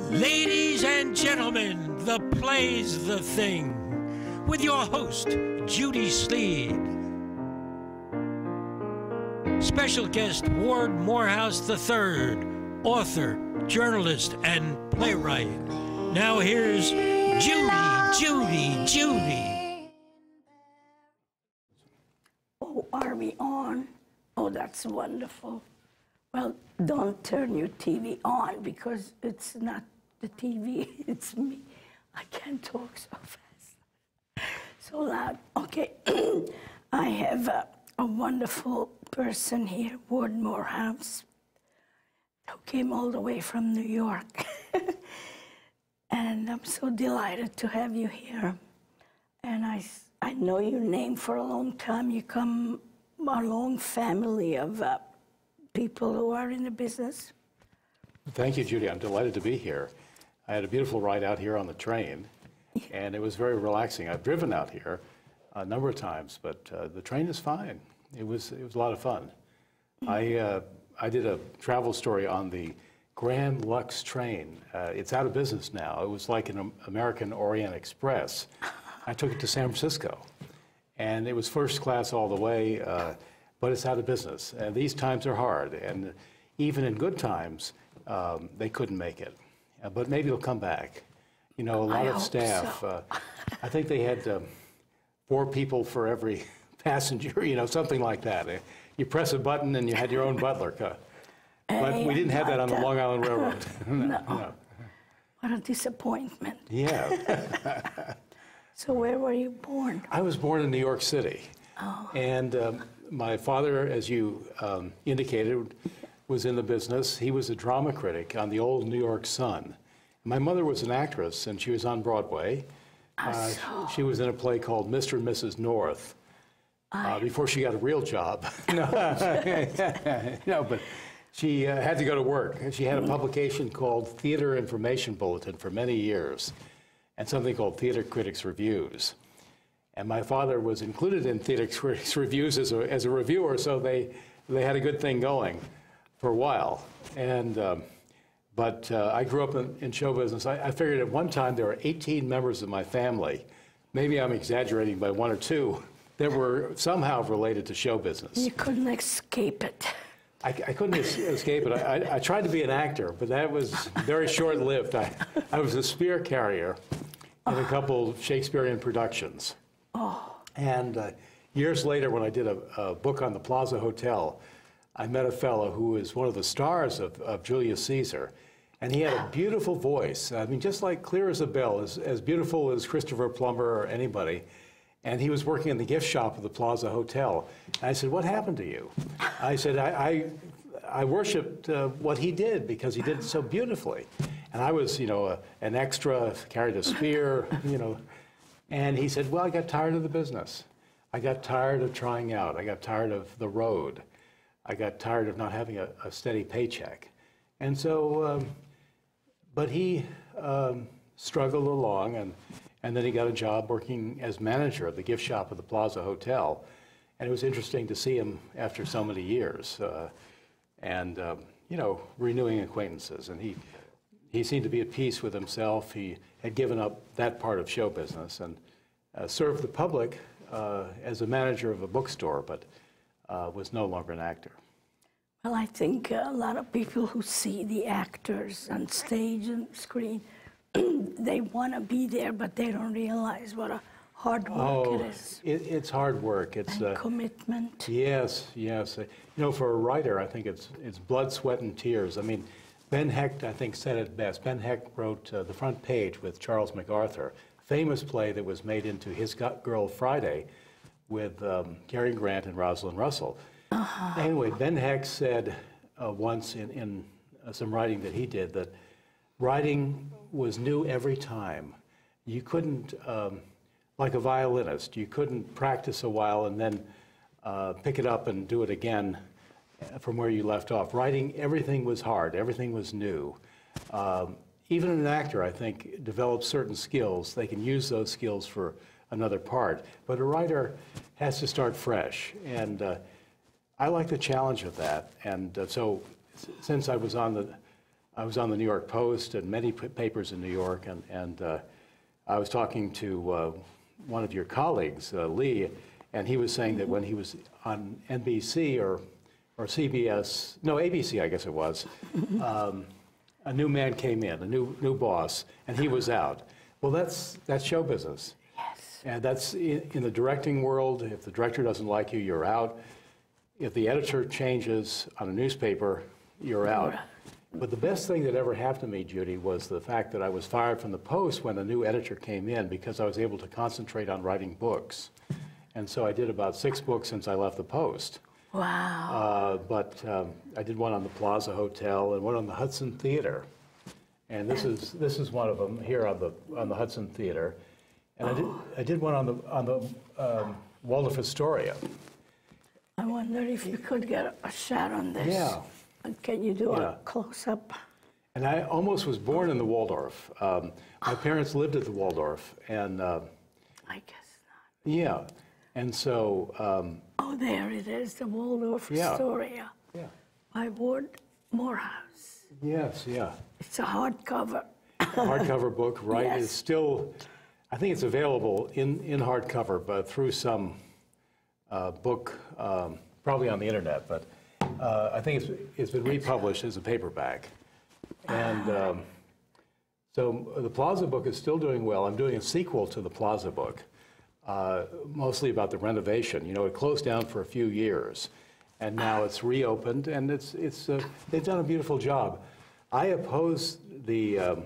Ladies and gentlemen, the play's the thing, with your host, Judy Sleed. Special guest, Ward Morehouse III, author, journalist, and playwright. Now here's Judy. Oh, are we on? Oh, that's wonderful. Well, don't turn your TV on because it's not the TV, it's me. I can't talk so fast, so loud. Okay, I have a wonderful person here, Ward Morehouse, who came all the way from New York. And I'm so delighted to have you here. And I know your name for a long time. You come a long family of people who are in the business. Thank you, Judy. I'm delighted to be here. I had a beautiful ride out here on the train, and it was very relaxing. I've driven out here a number of times, but the train is fine. It was a lot of fun. I did a travel story on the Grand Lux train. It's out of business now. It was like an American Orient Express. I took it to San Francisco, and it was first class all the way, but it's out of business. And these times are hard, and even in good times, they couldn't make it. But maybe it'll come back. You know, a lot of staff, so. I think they had 4 people for every passenger, you know, something like that. You press a button and you had your own butler. But we didn't have that on the Long Island Railroad. No. What a disappointment. Yeah. So where were you born? I was born in New York City. Oh. And my father, as you indicated, was in the business. He was a drama critic on the old New York Sun. My mother was an actress, and she was on Broadway. She was in a play called Mr. and Mrs. North before she got a real job. No, but she had to go to work. She had a publication called Theater Information Bulletin for many years, and something called Theater Critics Reviews. And my father was included in Theater Critics Reviews as a reviewer, so they had a good thing going for a while. And but I grew up in show business. I figured at one time there were 18 members of my family, maybe I'm exaggerating by 1 or 2, that were somehow related to show business. You couldn't escape it. I couldn't escape it. I tried to be an actor, but that was very short-lived. I was a spear carrier in a couple Shakespearean productions. Oh. And years later, when I did a book on the Plaza Hotel, I met a fellow who was one of the stars of Julius Caesar. And he had a beautiful voice. I mean, just like clear as a bell, as beautiful as Christopher Plummer or anybody. And he was working in the gift shop of the Plaza Hotel. And I said, "What happened to you?" I said, I worshipped what he did because he did it so beautifully. And I was, you know, an extra, carried a spear, you know. And he said, "Well, I got tired of the business. I got tired of trying out. I got tired of the road. I got tired of not having a steady paycheck." And so, but he struggled along, and then he got a job working as manager of the gift shop of the Plaza Hotel. And it was interesting to see him after so many years, you know, renewing acquaintances. And he seemed to be at peace with himself. He had given up that part of show business and served the public as a manager of a bookstore, but was no longer an actor. Well, I think a lot of people who see the actors on stage and screen, they want to be there, but they don't realize what a hard work it is. It's hard work. It's commitment. Yes. You know, for a writer, I think it's blood, sweat, and tears. I mean, Ben Hecht, I think, said it best. Ben Hecht wrote The Front Page with Charles MacArthur, famous play that was made into His Girl Friday with Cary Grant and Rosalind Russell. Anyway, Ben Hecht said once in some writing that he did that writing was new every time. You couldn't, like a violinist, you couldn't practice a while and then pick it up and do it again from where you left off. Writing, everything was hard, everything was new. Even an actor, I think, develops certain skills. They can use those skills for another part, but a writer has to start fresh. And I like the challenge of that. And so since I was on I was on the New York Post and many papers in New York, and I was talking to one of your colleagues, Lee, and he was saying that when he was on NBC or CBS, no, ABC, I guess it was, a new man came in, a new boss, and he was out. Well, that's show business. Yes. And that's in the directing world. If the director doesn't like you, you're out. If the editor changes on a newspaper, you're out. But the best thing that ever happened to me, Judy, was the fact that I was fired from the Post when a new editor came in because I was able to concentrate on writing books. And so I did about 6 books since I left the Post. Wow. But I did one on the Plaza Hotel and one on the Hudson Theater. And this is one of them here on the Hudson Theater. And I did one on the Waldorf Astoria. I wonder if you could get a shot on this. Yeah. Can you do a close-up? And I almost was born in the Waldorf. My parents lived at the Waldorf, and I guess not. yeah, and so. Oh, there it is, the Waldorf Astoria by Ward Morehouse. Yes, yeah. It's a hardcover. Hardcover book, right? Yes. It's still, I think it's available in hardcover, but through some book, probably on the internet, but I think it's been republished as a paperback. And so the Plaza book is still doing well. I'm doing a sequel to the Plaza book, mostly about the renovation. You know, it closed down for a few years, and now it's reopened, and they've done a beautiful job. I oppose the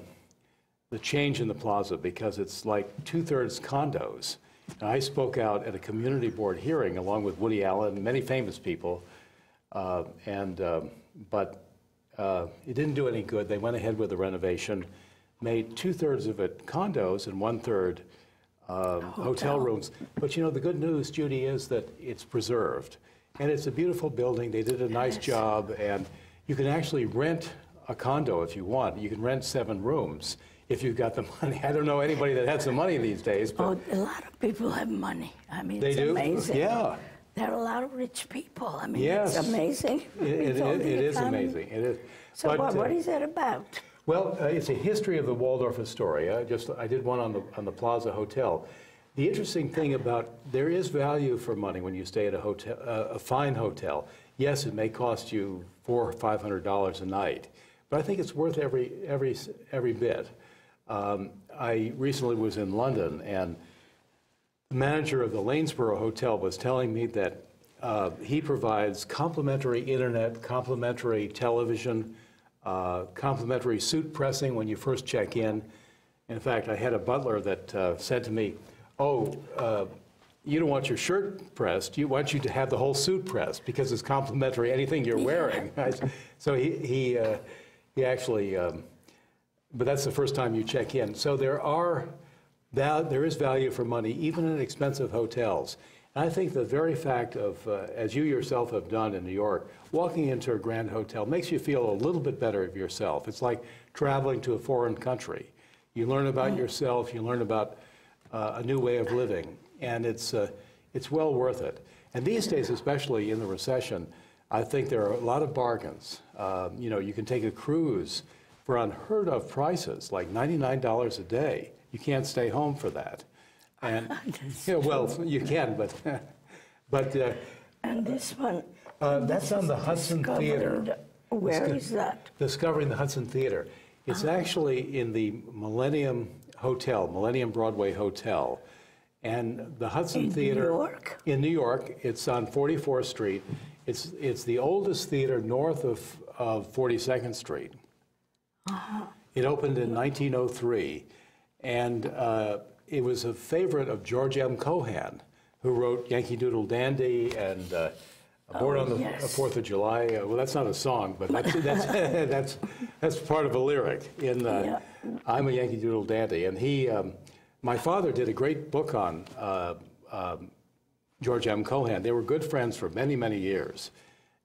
change in the Plaza because it's like 2/3 condos. And I spoke out at a community board hearing along with Woody Allen and many famous people, but it didn't do any good. They went ahead with the renovation, made 2/3 of it condos and 1/3 hotel rooms. But you know, the good news, Judy, is that it's preserved. And it's a beautiful building. They did a nice job. And you can actually rent a condo if you want. You can rent 7 rooms if you've got the money. I don't know anybody that has the money these days. But Oh, a lot of people have money. I mean, they it's do? amazing. Yeah. There are a lot of rich people. I mean, Yes. it's amazing. It is economy. amazing. It is. So But, what is it about? Well, it's a history of the Waldorf Astoria. I did one on the Plaza Hotel. The interesting thing about there is value for money when you stay at a hotel, a fine hotel. Yes, it may cost you $400 or $500 a night, but I think it's worth every bit. I recently was in London, and the manager of the Lanesborough Hotel was telling me that he provides complimentary internet, complimentary television, complimentary suit pressing when you first check in. In fact, I had a butler that said to me, "Oh, you don't want your shirt pressed. You want you to have the whole suit pressed because it's complimentary anything you're wearing." So he actually, but that's the first time you check in. So there is value for money even in expensive hotels. And I think the very fact of, as you yourself have done in New York, walking into a grand hotel makes you feel a little bit better of yourself. It's like traveling to a foreign country. You learn about yourself, you learn about a new way of living, and it's well worth it. And these days, especially in the recession, I think there are a lot of bargains. You know, you can take a cruise for unheard of prices, like $99 a day. You can't stay home for that. And yeah, well, you can, but And this one. that's on the Hudson Theater. Where is that? Discovering the Hudson Theater. It's actually in the Millennium Hotel, Millennium Broadway Hotel. And the Hudson Theater. In New York? In New York. It's on 44th Street. It's the oldest theater north of 42nd Street. It opened in 1903. And it was a favorite of George M. Cohan, who wrote Yankee Doodle Dandy and Born on the 4th of July. Well, that's not a song, but that's part of a lyric in I'm a Yankee Doodle Dandy. And my father did a great book on George M. Cohan. They were good friends for many, many years.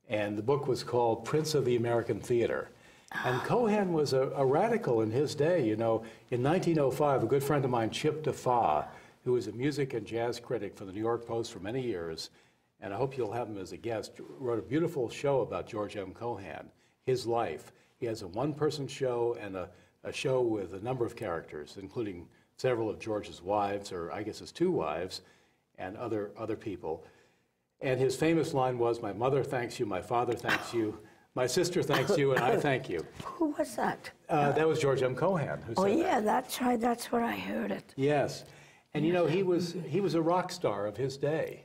And the book was called Prince of the American Theater. And Cohan was a radical in his day. You know, in 1905, a good friend of mine, Chip DeFaa, who was a music and jazz critic for the New York Post for many years, and I hope you'll have him as a guest, wrote a beautiful show about George M. Cohan, his life. He has a one-person show and a show with a number of characters, including several of George's wives, or I guess his 2 wives, and other people. And his famous line was, "My mother thanks you, my father thanks you, my sister thanks you, and I thank you." Who was that? That was George M. Cohan who said Yeah, that. that's right. That's where I heard it. Yes. And you know, he was a rock star of his day.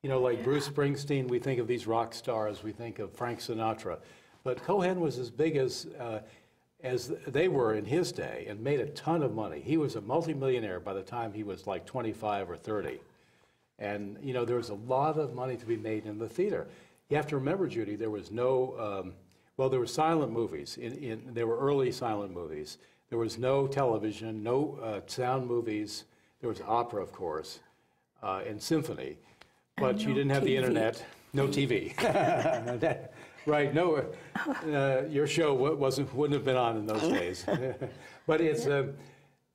You know, like Bruce Springsteen, we think of these rock stars, we think of Frank Sinatra. But Cohan was as big as they were in his day and made a ton of money. He was a multimillionaire by the time he was like 25 or 30. And, you know, there was a lot of money to be made in the theater. You have to remember, Judy, there was no, well, there were silent movies. There were early silent movies. There was no television, no sound movies. There was opera, of course, and symphony. But you didn't have the internet, no TV. Right, no, your show wouldn't have been on in those days. But it's, so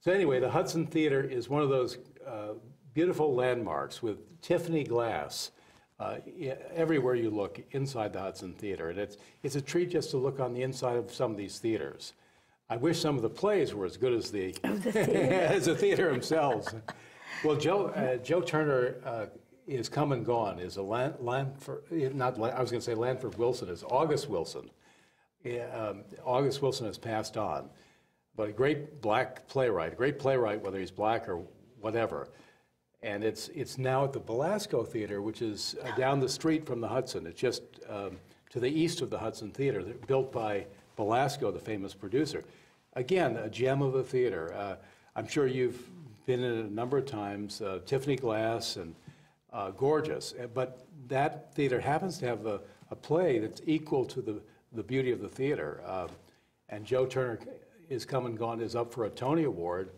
anyway, the Hudson Theater is one of those beautiful landmarks with Tiffany glass everywhere you look inside the Hudson Theater. And it's a treat just to look on the inside of some of these theaters. I wish some of the plays were as good as the as the theater themselves. Well, Joe Turner is come and gone. Is a Lanford Wilson. Is August Wilson. August Wilson has passed on, but a great black playwright, whether he's black or whatever. And it's now at the Belasco Theater, which is down the street from the Hudson. It's just to the east of the Hudson Theater, built by Belasco, the famous producer. Again, a gem of a theater. I'm sure you've been in it a number of times. Tiffany glass and gorgeous. But that theater happens to have a play that's equal to the beauty of the theater. And Joe Turner is come and gone, is up for a Tony Award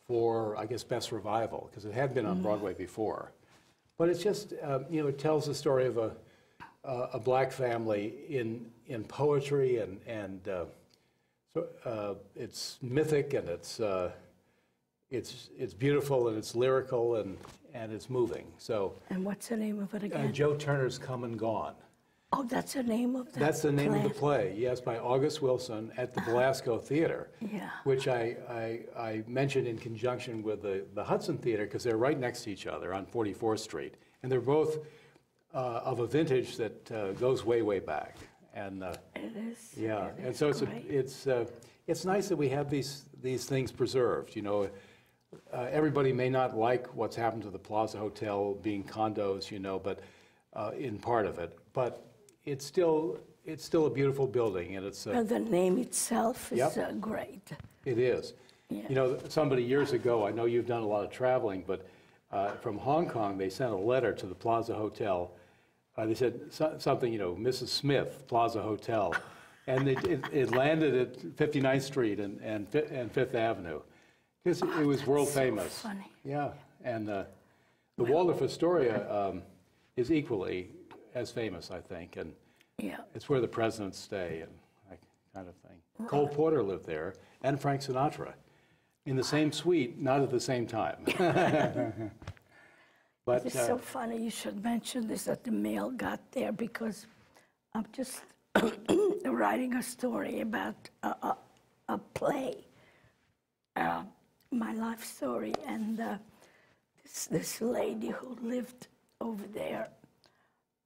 for, I guess, Best Revival, because it had been on Broadway before. But it's just, you know, it tells the story of a black family in poetry, and so it's mythic, and it's beautiful, and it's lyrical, and it's moving. So. And what's the name of it again? Joe Turner's Come and Gone. Oh, that's the name of the That's the name of the play, yes, by August Wilson at the Belasco Theater, which I mentioned in conjunction with the Hudson Theater, because they're right next to each other on 44th Street. And they're both of a vintage that goes way, way back. And it is. Yeah, it and is so great. it's nice that we have these things preserved. You know, everybody may not like what's happened to the Plaza Hotel being condos, you know, but in part of it, but it's still a beautiful building, and it's. Well, the name itself is great. It is. Yeah. You know, somebody years ago, I know you've done a lot of traveling, but from Hong Kong, they sent a letter to the Plaza Hotel. They said something, you know, Mrs. Smith, Plaza Hotel, and it landed at 59th Street and Fifth Avenue, because it was world famous. So funny. Yeah, and the Waldorf Astoria is equally as famous, I think, and it's where the presidents stay and that kind of thing. Right. Cole Porter lived there, and Frank Sinatra, in the same suite, not at the same time. But it's so funny you should mention this, that the mail got there, because I'm just writing a story about a play, my life story, and this lady who lived over there,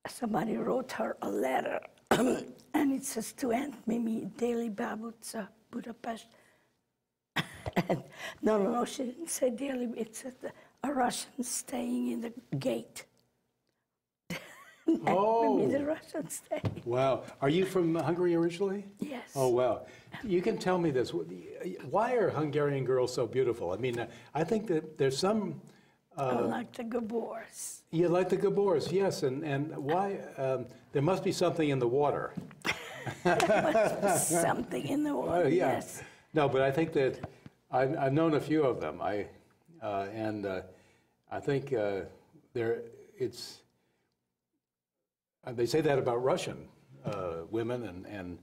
somebody wrote her a letter, and it says, to Aunt Mimi, Daily Babutza, Budapest. And no, she didn't say daily, it said a Russian staying in the gate. Oh, Mimi, the Russian stay. Wow. Are you from Hungary originally? Yes. Oh, wow. You can tell me this. Why are Hungarian girls so beautiful? I mean, I think that there's some... I like the Gabors. You like the Gabors, yes. And why? There must be something in the water. There must be something in the water, yes. No, but I think that I've known a few of them. I think they say that about Russian women and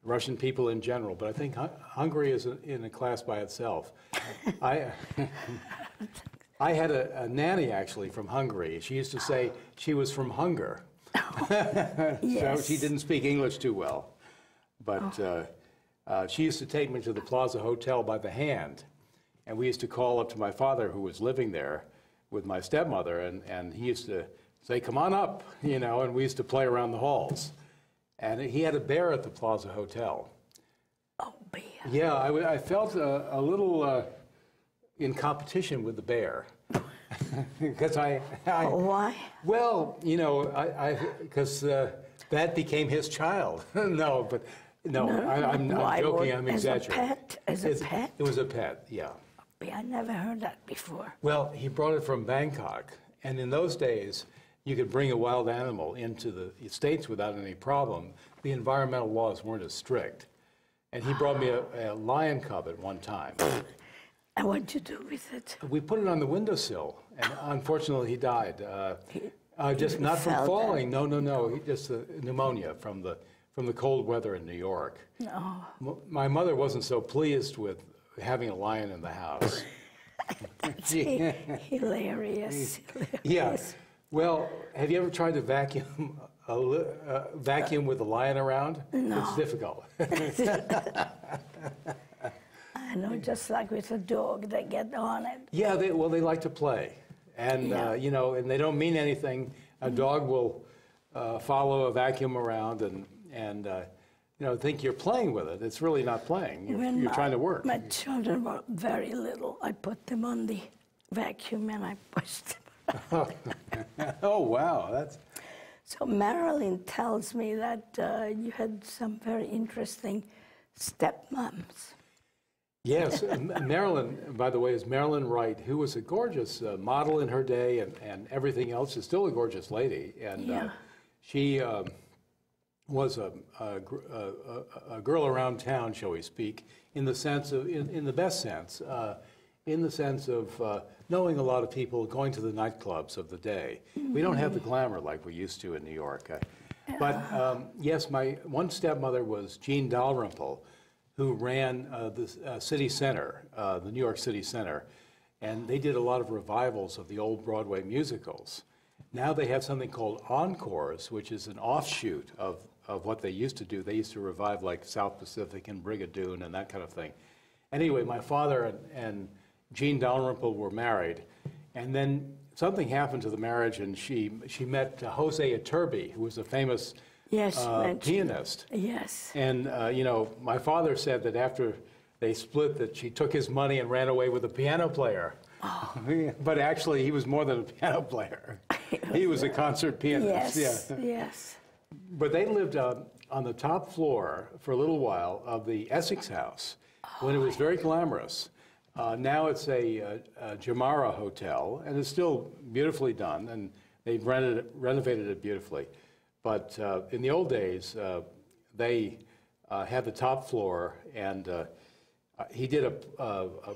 Russian people in general, but I think Hungary is in a class by itself. I had a nanny, actually, from Hungary. She used to say she was from hunger. Yes. So she didn't speak English too well. But She used to take me to the Plaza Hotel by the hand, and we used to call up to my father, who was living there with my stepmother, and he used to say, "Come on up," you know, and we used to play around the halls. And he had a bear at the Plaza Hotel. Oh, bear. Yeah, I felt a little in competition with the bear. Because Why? well, you know, because that became his child. No, but no, I'm joking. I'm exaggerating. As a pet? It was a pet, yeah. I never heard that before. Well, he brought it from Bangkok, and in those days, you could bring a wild animal into the States without any problem. The environmental laws weren't as strict. And he brought me a lion cub at one time. And what did you do with it? We put it on the windowsill, and unfortunately he died. Just not from fell falling. No. He just pneumonia from the cold weather in New York. No. My mother wasn't so pleased with having a lion in the house. That's hilarious. Yeah. Well, have you ever tried to vacuum with a lion around? No. It's difficult. I know, just like with a dog, they get on it. Yeah, they like to play, and you know, and they don't mean anything. A dog will follow a vacuum around and you know, think you're playing with it. It's really not playing. You're trying to work. My children were very little. I put them on the vacuum and I pushed them. Oh wow, that's. So Marilyn tells me that you had some very interesting stepmoms. Yes, Marilyn, by the way, is Marilyn Wright, who was a gorgeous model in her day and everything else. Is still a gorgeous lady, and she was a girl around town, shall we speak, in the sense of, in the best sense, in the sense of knowing a lot of people, going to the nightclubs of the day. We don't have the glamour like we used to in New York. But yes, my one stepmother was Jean Dalrymple, who ran the city center, the New York City Center, and they did a lot of revivals of the old Broadway musicals. Now they have something called Encores, which is an offshoot of what they used to do. They used to revive like South Pacific and Brigadoon and that kind of thing. Anyway, my father and Jean Dalrymple were married, and then something happened to the marriage, and she met Jose Iturbi, who was a famous pianist. Yes. And, you know, my father said that after they split that she took his money and ran away with a piano player. Oh. But actually, he was more than a piano player. He was a concert pianist. Yes, yes. But they lived on the top floor for a little while of the Essex House when it was very glamorous. Now it's a Jamara Hotel, and it's still beautifully done, and they've renovated it beautifully. But in the old days, they had the top floor, and he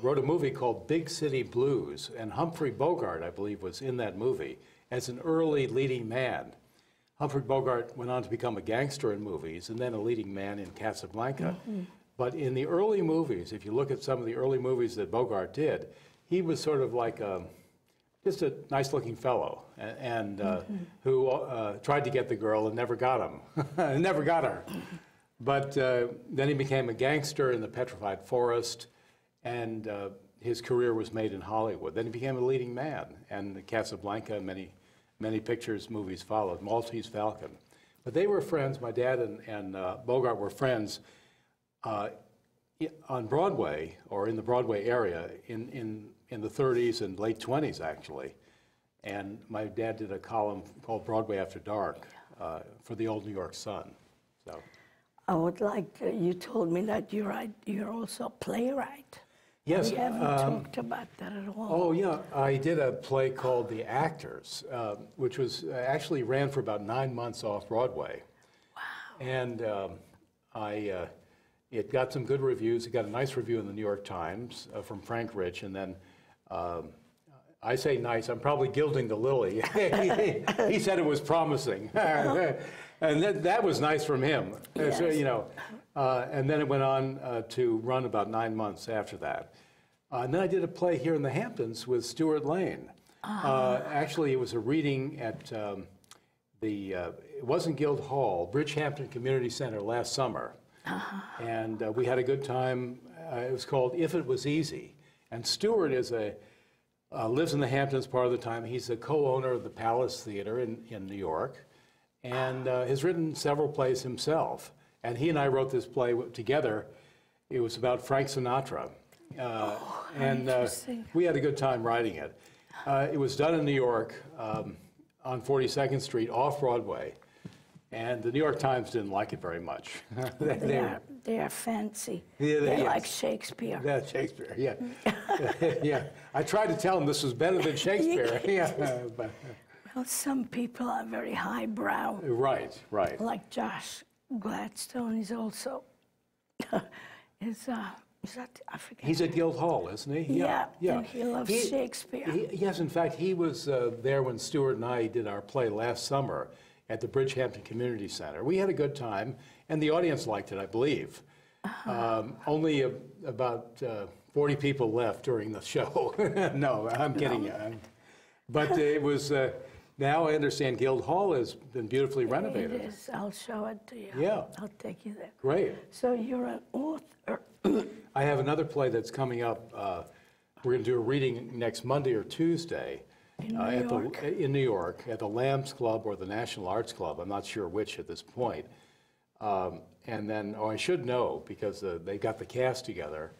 wrote a movie called Big City Blues, and Humphrey Bogart, I believe, was in that movie as an early leading man. Humphrey Bogart went on to become a gangster in movies, and then a leading man in Casablanca. Mm-hmm. But in the early movies, if you look at some of the early movies that Bogart did, he was sort of like just a nice-looking fellow, and who tried to get the girl and never got him, never got her. But then he became a gangster in the Petrified Forest, and his career was made in Hollywood. Then he became a leading man, and Casablanca, and many pictures, movies followed, Maltese Falcon. But they were friends. My dad and Bogart were friends on Broadway, or in the Broadway area, in the 30s and late 20s, actually. And my dad did a column called Broadway After Dark for the Old New York Sun. So, I would like, you told me that you're also a playwright. Yes. We haven't talked about that at all. Oh, yeah. I did a play called The Actors, which was actually ran for about 9 months off Broadway. Wow. And it got some good reviews. It got a nice review in the New York Times from Frank Rich, and then I say nice, I'm probably gilding the lily. He said it was promising. And that was nice from him. Yes. So, you know, and then it went on to run about 9 months after that. And then I did a play here in the Hamptons with Stuart Lane. Actually, it was a reading at it wasn't Guild Hall, Bridgehampton Community Center last summer. And we had a good time. It was called If It Was Easy. And Stewart is lives in the Hamptons part of the time. He's a co-owner of the Palace Theater in New York, and has written several plays himself. And he and I wrote this play together. It was about Frank Sinatra. And we had a good time writing it. It was done in New York on 42nd Street, off Broadway. And the New York Times didn't like it very much. They are fancy. Yeah, they yes. like Shakespeare. Yeah, Shakespeare, yeah. Yeah. I tried to tell them this was better than Shakespeare. Yeah, but, Well, some people are very highbrow. right. Like Josh Gladstone is also, is that, I forget. He's at Guildhall, isn't he? Yeah, and he loves Shakespeare. Yes, in fact, he was there when Stewart and I did our play last summer at the Bridgehampton Community Center. We had a good time, and the audience liked it, I believe. Only about 40 people left during the show. No, I'm kidding you. But it was, now I understand Guildhall has been beautifully renovated. It is. I'll show it to you. Yeah. I'll take you there. Great. So you're an author. I have another play that's coming up. We're going to do a reading next Monday or Tuesday In New York at the Lambs Club or the National Arts Club. I'm not sure which at this point. And then, I should know because they got the cast together.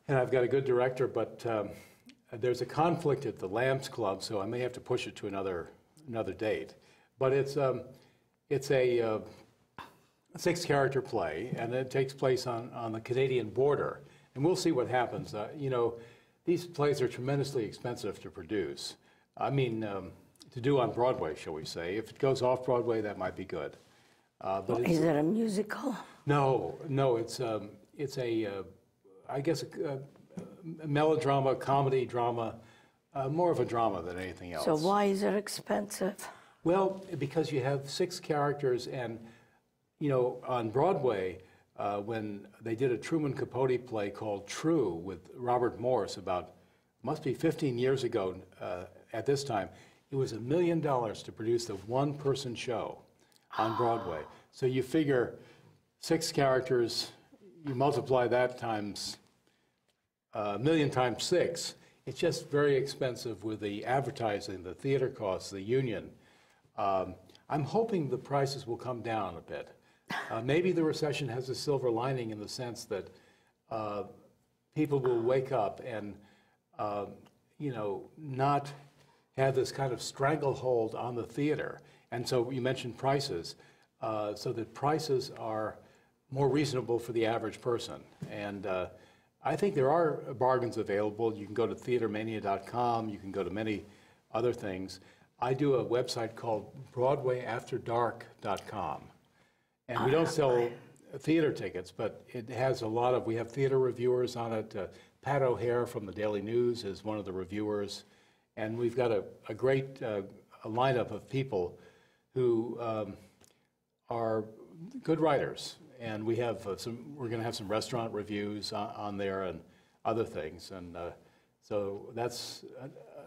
And I've got a good director, but there's a conflict at the Lambs Club, so I may have to push it to another date. But it's a 6-character play, and it takes place on the Canadian border. And we'll see what happens. These plays are tremendously expensive to produce. I mean, to do on Broadway, shall we say. If it goes off Broadway, that might be good. But Is it a musical? No, it's I guess a melodrama, comedy drama, more of a drama than anything else. So why is it expensive? Well, because you have 6 characters, and on Broadway, when they did a Truman Capote play called True with Robert Morse must be 15 years ago at this time, it was $1 million to produce the one-person show on Broadway. So you figure 6 characters, you multiply that times $1 million times 6. It's just very expensive with the advertising, the theater costs, the union. I'm hoping the prices will come down a bit. Maybe the recession has a silver lining in the sense that people will wake up and, not have this kind of stranglehold on the theater. And so you mentioned prices, so that prices are more reasonable for the average person. And I think there are bargains available. You can go to theatermania.com. You can go to many other things. I do a website called BroadwayAfterDark.com. And we don't sell theater tickets, but it has we have theater reviewers on it. Pat O'Hare from the Daily News is one of the reviewers. And we've got a great a lineup of people who are good writers. And we have we're going to have some restaurant reviews on there and other things. And so that's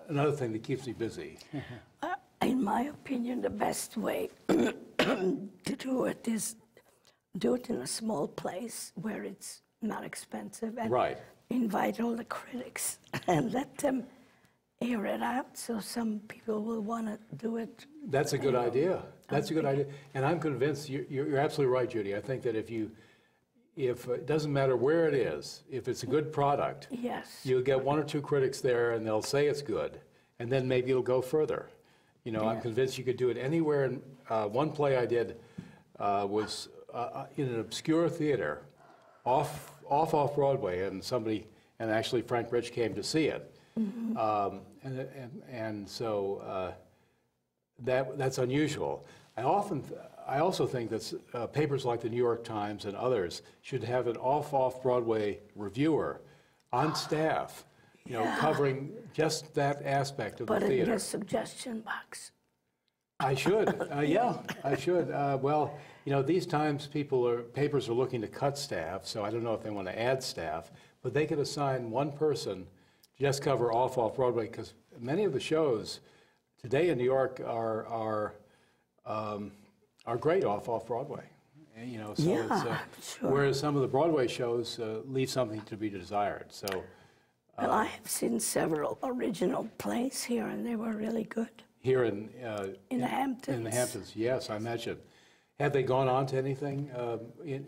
another thing that keeps me busy. In my opinion, the best way to do it is do it in a small place where it's not expensive, and invite all the critics and let them air it out, so some people will want to do it. That's a good idea. That's a good idea. And I'm convinced you're absolutely right, Judy. I think that if it doesn't matter where it is, if it's a good product, yes, you'll get 1 or 2 critics there and they'll say it's good, and then maybe it'll go further. I'm convinced you could do it anywhere. And one play I did was in an obscure theater off Broadway, and actually Frank Rich came to see it. Mm-hmm. So that's unusual. I also think that papers like the New York Times and others should have an off Broadway reviewer on staff, covering just that aspect of the theater. Put it in a suggestion box. I should. I should. Well, these times papers are looking to cut staff, so I don't know if they want to add staff, but they could assign one person to just cover off Broadway, because many of the shows today in New York are great off Broadway, You know, so Yeah, sure. whereas some of the Broadway shows leave something to be desired. So Well, I have seen several original plays here, and they were really good. here In the Hamptons. In the Hamptons, yes, I imagine. Have they gone on to anything?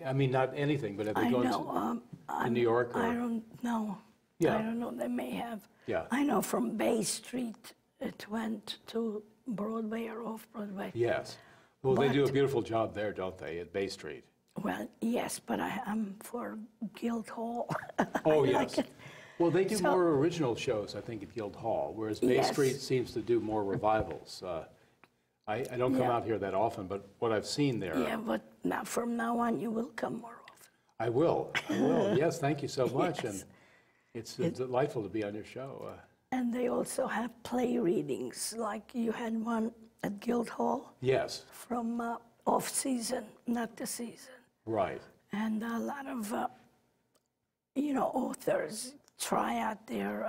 I mean, not anything, but have they I gone know. to New York? I Or? don't know. Yeah. I don't know. They may have. Yeah. I know from Bay Street it went to Broadway or off Broadway. Yes. Well, they do a But- beautiful job there, don't they, at Bay Street? Well, yes, but I'm for Guildhall. Oh, I yes. like it. Well, they do So- more original shows, I think, at Guildhall, whereas Bay Yes. Street seems to do more revivals. I don't come Yeah. out here that often, but what I've seen there, Yeah, but now from now on you will come more often. I will. I will. Yes, thank you so much. Yes. And it's delightful to be on your show. And they also have play readings, like you had one at Guildhall Yes, from off season, not the season. right. And a lot of, authors try out their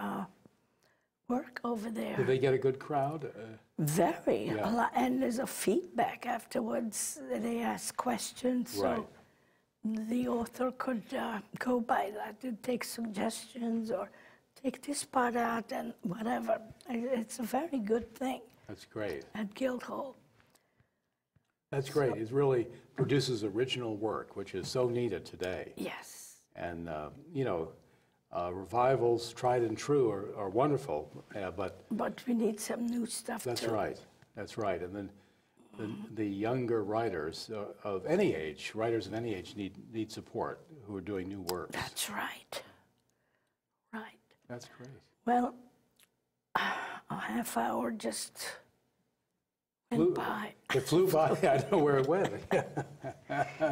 work over there. Did they get a good crowd? Very. Yeah. A lot, and there's a feedback afterwards. They ask questions. Right. So the author could go by that and take suggestions or take this part out and whatever. It's a very good thing That's great. at Guildhall. That's great. It really produces original work, which is so needed today. Yes. And, revivals, tried and true, are wonderful, but But we need some new stuff that's too. right. That's right. And then the younger writers of any age, writers of any age, need support who are doing new works. That's right. Right. That's great. Well, a half hour just went by. It flew by. I know where it went.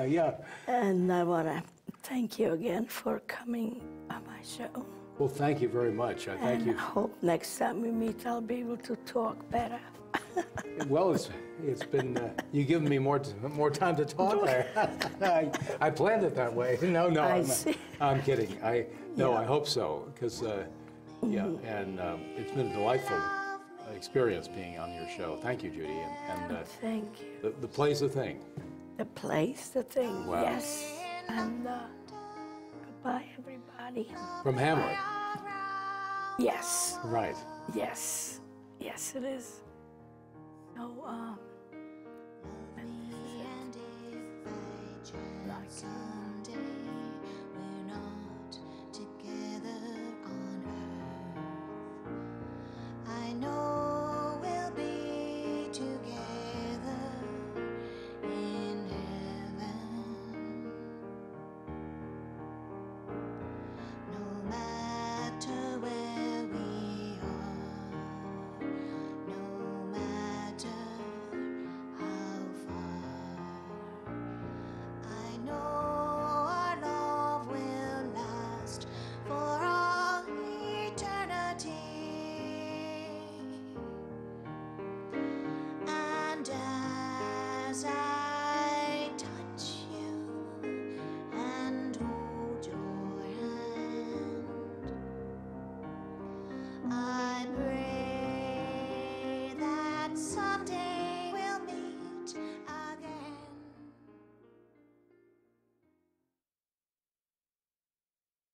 Yeah. And I want to thank you again for coming on my show. Well, thank you very much. I thank And you. I hope next time we meet, I'll be able to talk better. Well, it's been you giving me more time to talk. I planned it that way. No, I see. I'm kidding. I Yeah. hope so because yeah, and it's been a delightful experience being on your show. Thank you, Judy. And Thank you. the play's the thing. The place, the thing, Wow. yes. And goodbye, everybody. From Hamlet, Yes, right? yes, yes, it is. So, and this is it. Like,